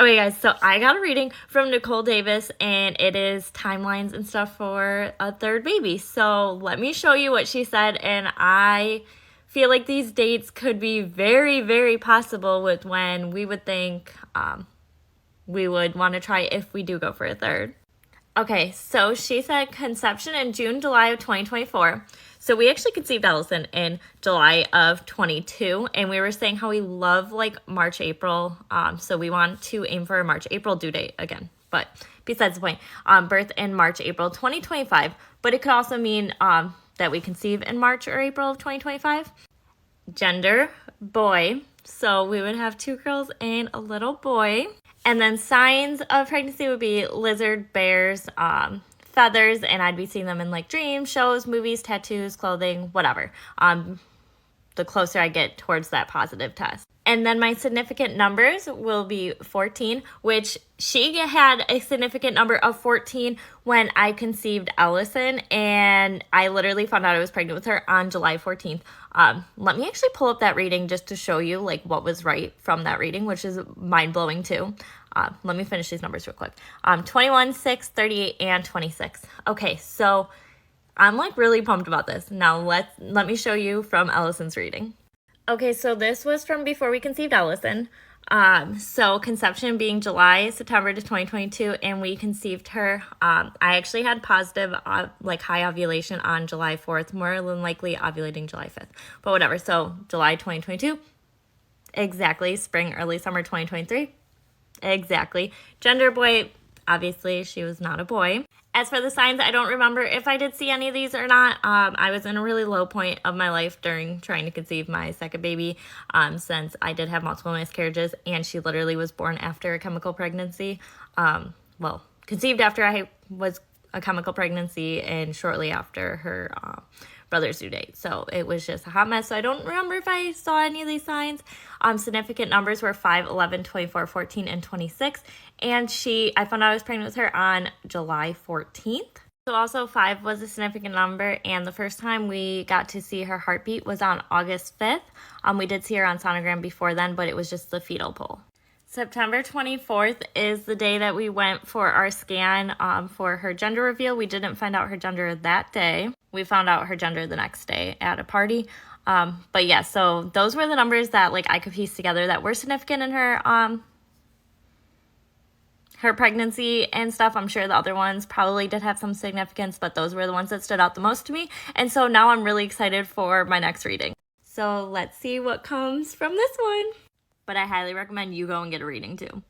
Okay, guys, so I got a reading from Nicole Davis, and it is timelines and stuff for a third baby. So let me show you what she said, and I feel like these dates could be very, very possible with when we would think we would want to try if we do go for a third. Okay, so she said conception in June, July of 2024. So we actually conceived Allison in July of 22, and we were saying how we love like March, April. So we want to aim for a March, April due date again. But besides the point, birth in March, April 2025. But it could also mean that we conceive in March or April of 2025. Gender, boy. So we would have 2 girls and a little boy. And then signs of pregnancy would be lizard, bears, feathers, and I'd be seeing them in like dreams, shows, movies, tattoos, clothing, whatever. The closer I get towards that positive test. And then my significant numbers will be 14, which she had a significant number of 14 when I conceived Allison, and I literally found out I was pregnant with her on July 14th. Let me actually pull up that reading just to show you like what was right from that reading, which is mind-blowing too. Let me finish these numbers real quick. 21, 6, 38, and 26. Okay, so I'm like really pumped about this. Now let me show you from Allison's reading. Okay, so this was from before we conceived Allison. So conception being July, September to 2022, and we conceived her. I actually had positive, like high ovulation on July 4th, more than likely ovulating July 5th, but whatever. So July 2022, exactly. Spring, early summer 2023, exactly. Gender, boy, obviously she was not a boy. As for the signs, I don't remember if I did see any of these or not. I was in a really low point of my life during trying to conceive my second baby, since I did have multiple miscarriages, and she literally was born after a chemical pregnancy. Well, conceived after I was a chemical pregnancy and shortly after her brother's due date. So it was just a hot mess. So I don't remember if I saw any of these signs. Significant numbers were 5, 11, 24, 14, and 26. And I found out I was pregnant with her on July 14th. So also 5 was a significant number. And the first time we got to see her heartbeat was on August 5th. We did see her on sonogram before then, but it was just the fetal pole. September 24th is the day that we went for our scan for her gender reveal. We didn't find out her gender that day. We found out her gender the next day at a party. But yeah, so those were the numbers that like I could piece together that were significant in her pregnancy and stuff. I'm sure the other ones probably did have some significance, but those were the ones that stood out the most to me. And so now I'm really excited for my next reading. So let's see what comes from this one. But I highly recommend you go and get a reading too.